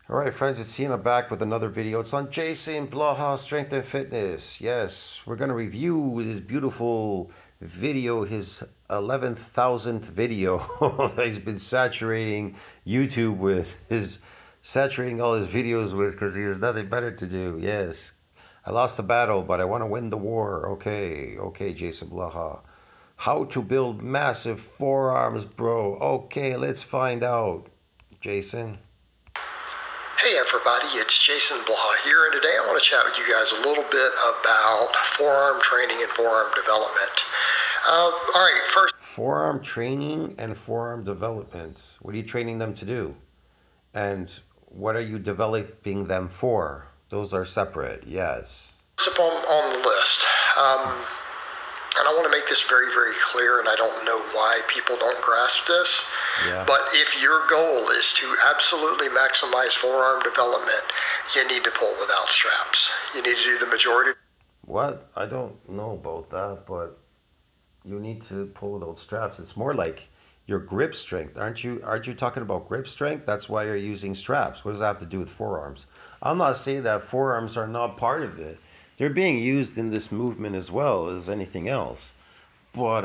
All right, friends, it's Ian back with another video. It's on Jason Blaha Strength and Fitness. Yes, we're going to review his beautiful video, his 11,000th video that he's been saturating YouTube with, saturating all his videos with because he has nothing better to do. Yes, I lost the battle, but I want to win the war. Okay, Jason Blaha. How to build massive forearms, bro. Okay, let's find out, Jason. Hey everybody, it's Jason Blaha here, and today I want to chat with you guys a little bit about forearm training and forearm development. Alright, first... Forearm training and forearm development. What are you training them to do? And what are you developing them for? Those are separate, yes. Up on the list. And I want to make this very, very clear, and I don't know why people don't grasp this. Yeah. But if your goal is to absolutely maximize forearm development, you need to pull without straps. You need to do the majority. What? I don't know about that, but you need to pull without straps. It's more like your grip strength. Aren't you talking about grip strength? That's why you're using straps. What does that have to do with forearms? I'm not saying that forearms are not part of it. They're being used in this movement as well as anything else. But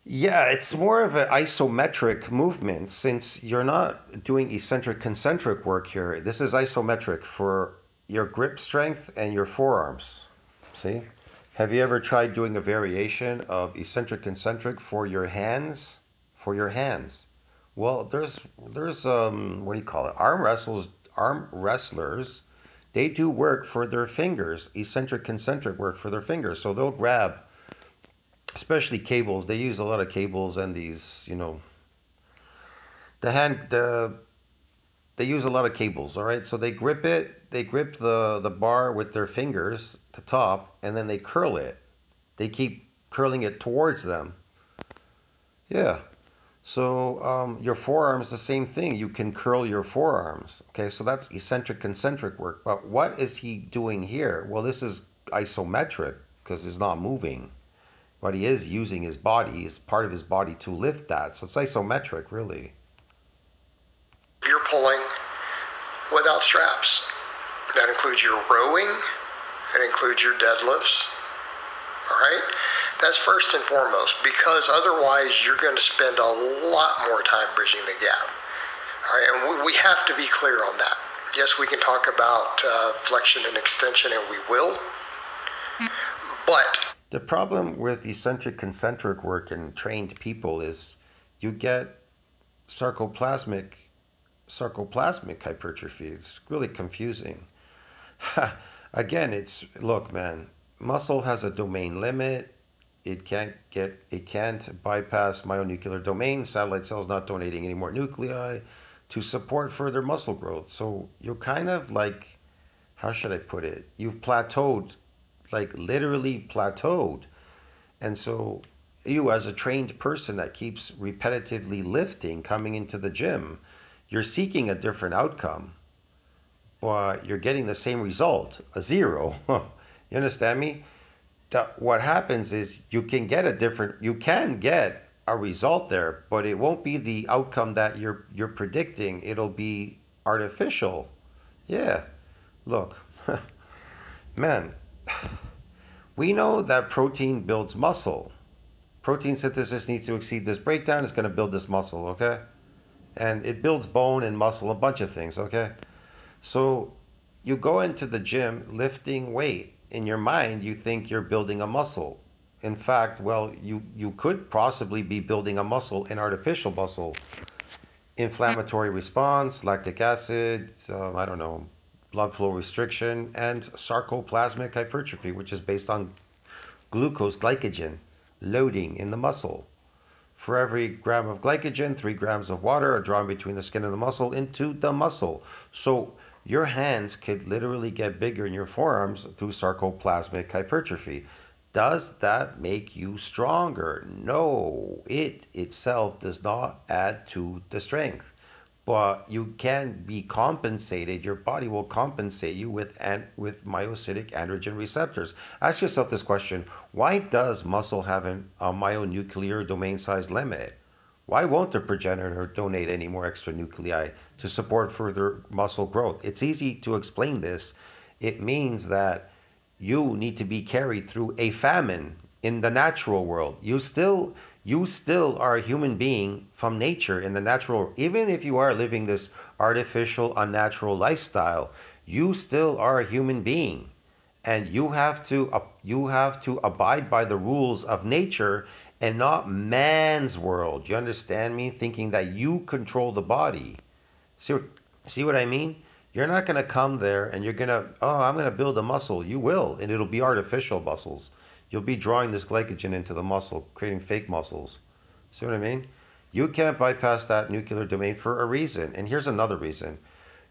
yeah, it's more of an isometric movement since you're not doing eccentric concentric work here. This is isometric for your grip strength and your forearms. See? Have you ever tried doing a variation of eccentric concentric for your hands? For your hands. Well, there's what do you call it? Arm wrestlers, they do work for their fingers, eccentric concentric work for their fingers. So they'll grab, especially cables. They use a lot of cables and these, they use a lot of cables, all right? So they grip it, they grip the bar with their fingers, the top, and then they curl it. They keep curling it towards them. Yeah. So your forearms, the same thing. You can curl your forearms. Okay, so that's eccentric concentric work. But what is he doing here? Well, this is isometric because he's not moving. But he is using his body, is part of his body to lift that. So it's isometric, really. You're pulling without straps. That includes your rowing. It includes your deadlifts. All right? That's first and foremost, because otherwise you're going to spend a lot more time bridging the gap. All right? And we have to be clear on that. Yes, we can talk about flexion and extension, and we will. But the problem with eccentric concentric work in trained people is you get sarcoplasmic hypertrophy. It's really confusing. Again, look, man, muscle has a domain limit. It can't bypass myonuclear domain. Satellite cells not donating any more nuclei to support further muscle growth. So you're kind of like, how should I put it? You've plateaued, like literally plateaued. And so you, as a trained person that keeps repetitively lifting, coming into the gym, you're seeking a different outcome, but you're getting the same result, a zero. You understand me? What happens is you can get a result there, but it won't be the outcome that you're predicting. It'll be artificial. Yeah. Look, man, we know that protein builds muscle. Protein synthesis needs to exceed this breakdown. It's going to build this muscle, okay? And it builds bone and muscle, a bunch of things, okay? So you go into the gym lifting weight. In your mind, you think you're building a muscle. In fact, well, you could possibly be building a muscle, an artificial muscle. Inflammatory response, lactic acid, I don't know, blood flow restriction, and sarcoplasmic hypertrophy, which is based on glycogen loading in the muscle. For every gram of glycogen, 3 grams of water are drawn between the skin and the muscle into the muscle. So your hands could literally get bigger in your forearms through sarcoplasmic hypertrophy. Does that make you stronger? No, it itself does not add to the strength. But you can be compensated. Your body will compensate you with myocytic androgen receptors. Ask yourself this question: why does muscle have a myonuclear domain size limit? Why won't the progenitor donate any more extra nuclei to support further muscle growth? It's easy to explain this. It means that you need to be carried through a famine in the natural world. You still are a human being from nature in the natural. Even if you are living this artificial, unnatural lifestyle, you still are a human being, and you have to abide by the rules of nature and not man's world. You understand me? Thinking that you control the body. See what I mean? You're not going to come there and you're going to, oh, I'm going to build a muscle. You will, and it'll be artificial muscles. You'll be drawing this glycogen into the muscle, creating fake muscles. See what I mean? You can't bypass that nuclear domain for a reason. And here's another reason.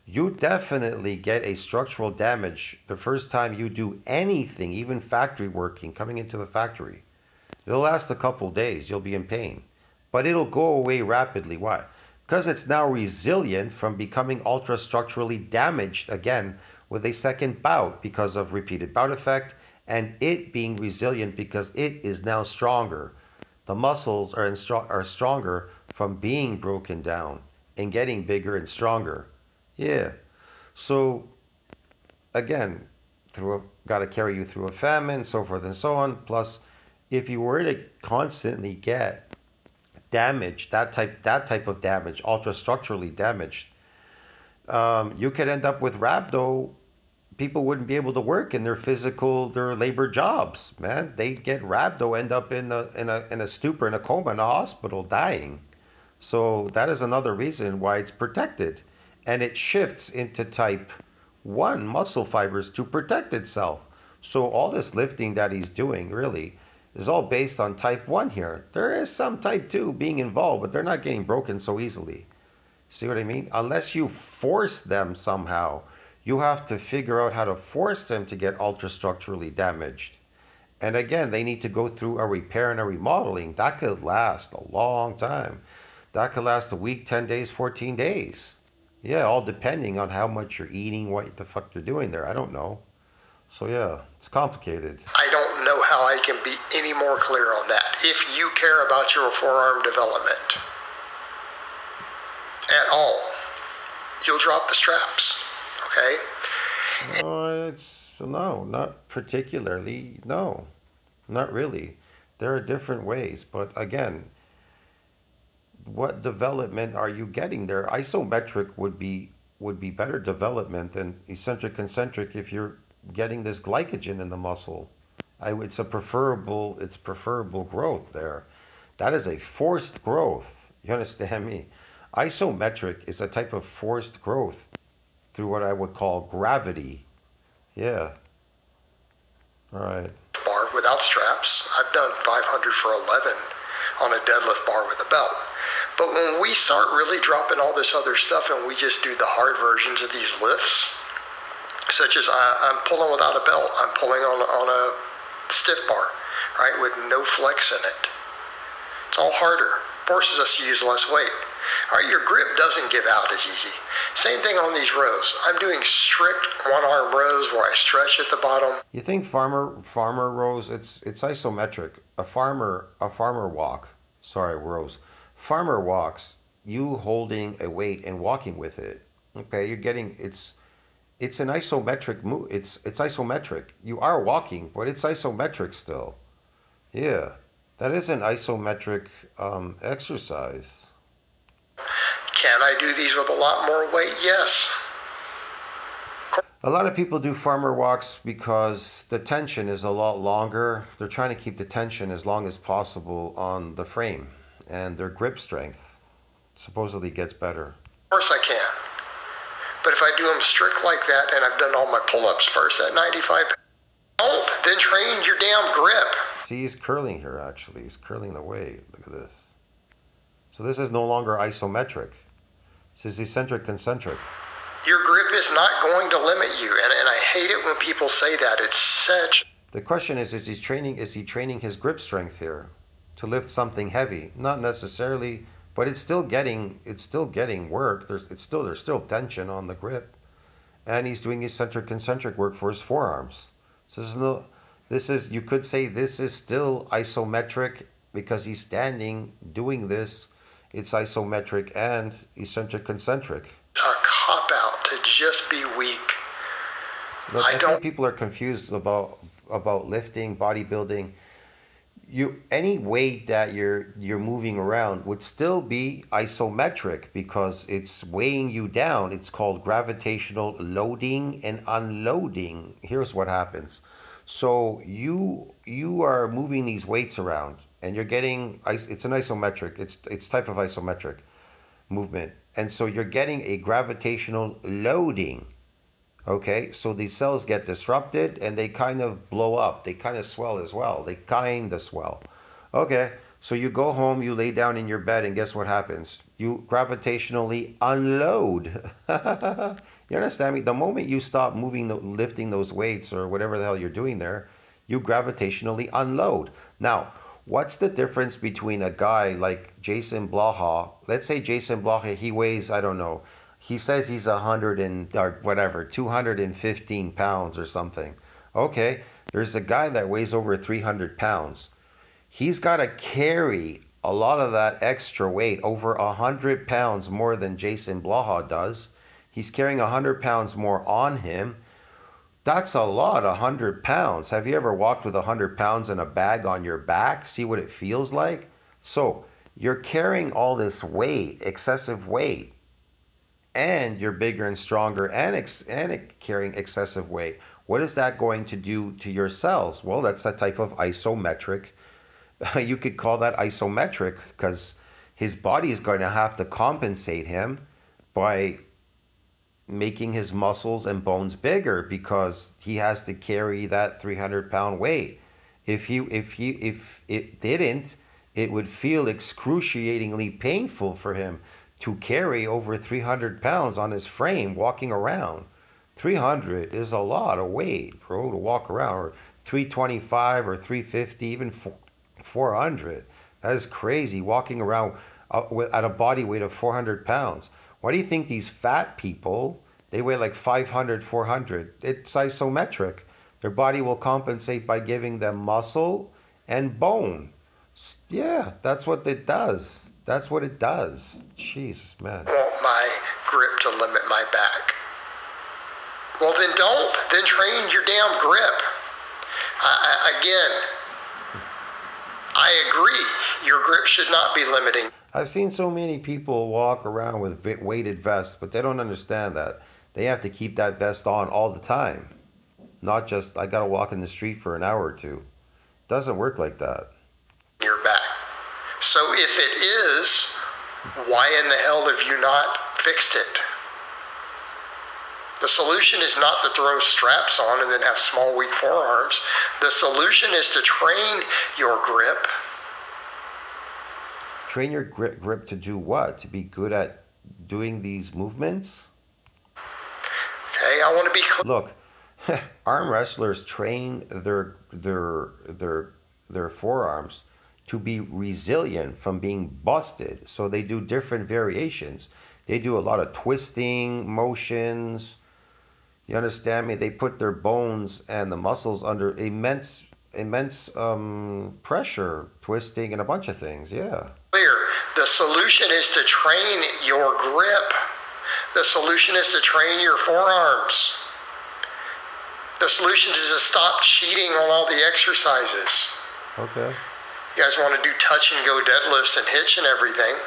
You definitely get a structural damage the first time you do anything, even factory working, coming into the factory. It'll last a couple days. You'll be in pain. But it'll go away rapidly. Why? Because it's now resilient from becoming ultra-structurally damaged again with a second bout because of repeated bout effect, and it being resilient because it is now stronger. The muscles are stronger from being broken down and getting bigger and stronger. Yeah. So, again, got to carry you through a famine, so forth and so on. Plus, if you were to constantly get damage, that type of damage, ultra-structurally damaged, you could end up with rhabdo. People wouldn't be able to work in their labor jobs, man. They'd get rhabdo, end up in a stupor, in a coma, in a hospital, dying. So that is another reason why it's protected. And it shifts into type 1 muscle fibers to protect itself. So all this lifting that he's doing really is all based on type 1 here. There is some type 2 being involved, but they're not getting broken so easily. See what I mean? Unless you force them somehow. You have to figure out how to force them to get ultra-structurally damaged. And again, they need to go through a repair and a remodeling. That could last a long time. That could last a week, 10 days, 14 days. Yeah, all depending on how much you're eating, what the fuck you're doing there. I don't know. So yeah, it's complicated. I don't know how I can be any more clear on that. If you care about your forearm development at all, you'll drop the straps. Okay? No, not particularly. No, not really. There are different ways, but again, what development are you getting there? Isometric would be better development than eccentric concentric if you're getting this glycogen in the muscle. It's preferable growth there. That is a forced growth. You understand me? Isometric is a type of forced growth through what I would call gravity. Yeah. All right. Bar without straps. I've done 500 for 11 on a deadlift bar with a belt. But when we start really dropping all this other stuff and we just do the hard versions of these lifts, such as I'm pulling without a belt, I'm pulling on a stiff bar, right, with no flex in it. It's all harder. Forces us to use less weight. All right, your grip doesn't give out as easy. Same thing on these rows. I'm doing strict one-arm rows where I stretch at the bottom. You think farmer rows? It's isometric. A farmer walk. Sorry, rows. Farmer walks. You holding a weight and walking with it. Okay, you're getting it's an isometric move. It's isometric. You are walking, but it's isometric still. Yeah, that is an isometric exercise. Can I do these with a lot more weight? Yes. A lot of people do farmer walks because the tension is a lot longer. They're trying to keep the tension as long as possible on the frame, and their grip strength supposedly gets better. Of course I can. But if I do them strict like that and I've done all my pull-ups first at 95, don't, then train your damn grip. See, he's curling here actually. He's curling the weight. Look at this. So this is no longer isometric. This is eccentric concentric. Your grip is not going to limit you, and I hate it when people say that. It's such. The question is he training his grip strength here to lift something heavy? Not necessarily, but it's still getting work. There's still tension on the grip, and he's doing eccentric concentric work for his forearms. So you could say this is still isometric because he's standing doing this it's isometric and eccentric concentric. A cop out to just be weak. Look, I think people are confused about lifting, bodybuilding. Any weight that you're moving around would still be isometric because it's weighing you down. It's called gravitational loading and unloading. Here's what happens. So you are moving these weights around and you're getting, it's an isometric, it's type of isometric movement. And so you're getting a gravitational loading. Okay, so these cells get disrupted and they kind of blow up. They kind of swell as well. They kind of swell. Okay, so you go home, you lay down in your bed, and guess what happens? You gravitationally unload. You understand me? The moment you stop lifting those weights or whatever the hell you're doing there, you gravitationally unload. Now, what's the difference between a guy like Jason Blaha? Let's say Jason Blaha, he weighs, I don't know, he says he's 215 pounds or something. Okay, there's a guy that weighs over 300 pounds. He's got to carry a lot of that extra weight, over 100 pounds more than Jason Blaha does. He's carrying 100 pounds more on him. That's a lot, 100 pounds. Have you ever walked with 100 pounds in a bag on your back? See what it feels like? So you're carrying all this weight, excessive weight, and you're bigger and stronger and carrying excessive weight. What is that going to do to your cells? Well, that's a type of isometric. You could call that isometric because his body is going to have to compensate him by making his muscles and bones bigger because he has to carry that 300-pound weight. If it didn't, it would feel excruciatingly painful for him to carry over 300 pounds on his frame walking around. 300 is a lot of weight, bro, to walk around, or 325 or 350, even 400. That is crazy, walking around at a body weight of 400 pounds. Why do you think these fat people, they weigh like 500, 400? It's isometric. Their body will compensate by giving them muscle and bone. Yeah, that's what it does. That's what it does. Jesus, man. I want my grip to limit my back. Well, then don't. Then train your damn grip. Again, I agree. Your grip should not be limiting. I've seen so many people walk around with weighted vests, but they don't understand that. They have to keep that vest on all the time. Not just, I got to walk in the street for an hour or two. It doesn't work like that. Your back. So if it is, why in the hell have you not fixed it? The solution is not to throw straps on and then have small, weak forearms. The solution is to train your grip. Train your grip to do what? To be good at doing these movements? Okay, I want to be clear. Look, arm wrestlers train their forearms to be resilient from being busted. So they do different variations. They do a lot of twisting motions. You understand me? They put their bones and the muscles under immense pressure, twisting and a bunch of things. Yeah. Clear. The solution is to train your grip. The solution is to train your forearms. The solution is to stop cheating on all the exercises. Okay. You guys want to do touch and go deadlifts and hitch and everything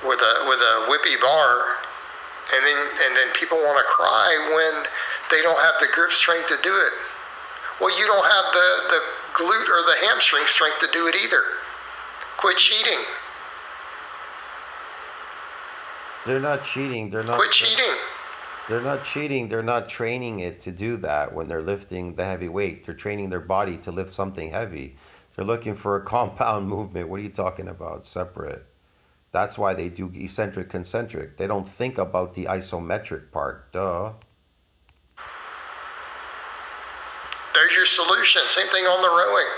with a whippy bar, and then people want to cry when they don't have the grip strength to do it. Well, you don't have the glute or the hamstring strength to do it either. Quit cheating. They're not cheating. Quit cheating. They're not cheating. They're not training it to do that when they're lifting the heavy weight. They're training their body to lift something heavy. They're looking for a compound movement. What are you talking about? Separate. That's why they do eccentric, concentric. They don't think about the isometric part. Duh. There's your solution. Same thing on the rowing.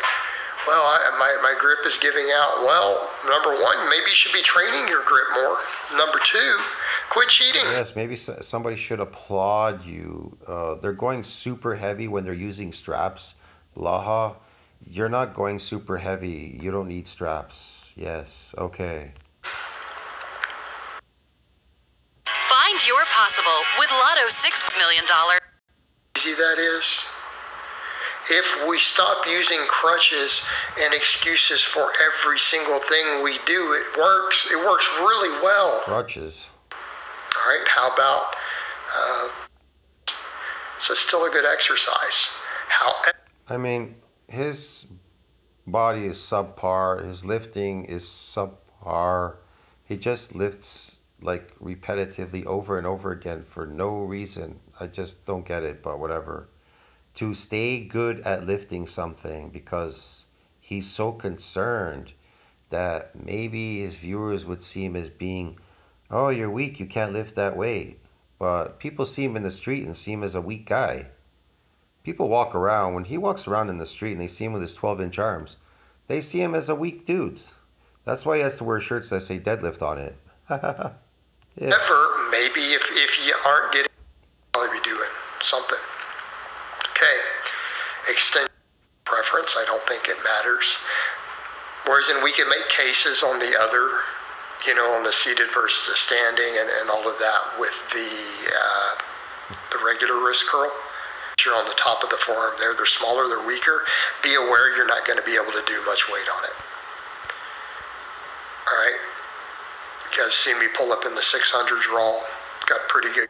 Well, my grip is giving out. Well, number one, maybe you should be training your grip more. Number two, quit cheating. Yes, maybe somebody should applaud you. They're going super heavy when they're using straps. Blaha, you're not going super heavy. You don't need straps. Yes, okay. Find your possible with Lotto $6 million. Easy that is. If we stop using crutches and excuses for every single thing we do, it works. It works really well. Crutches. All right, how about, so it's still a good exercise. I mean, his body is subpar. His lifting is subpar. He just lifts like repetitively over and over again for no reason. I just don't get it, but whatever. To stay good at lifting something because he's so concerned that maybe his viewers would see him as being, oh, you're weak, you can't lift that weight. But people see him in the street and see him as a weak guy. People walk around, when he walks around in the street and they see him with his 12-inch arms, they see him as a weak dude. That's why he has to wear shirts that say deadlift on it. Yeah. However, maybe if you aren't getting, you'll probably be doing something. Okay, extension preference, I don't think it matters. Whereas we can make cases on the other, on the seated versus the standing and all of that with the regular wrist curl. You're on the top of the forearm there. They're smaller, they're weaker. Be aware you're not going to be able to do much weight on it. All right. You guys seen me pull up in the 600s raw. Got pretty good.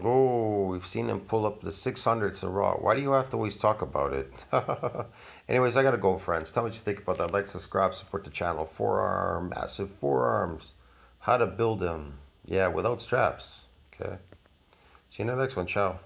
Oh, we've seen him pull up the 600s raw. Why do you have to always talk about it? Anyways, I got to go, friends. Tell me what you think about that. Like, subscribe, support the channel. Forearm, massive forearms. How to build them. Yeah, without straps. Okay. See you in the next one. Ciao.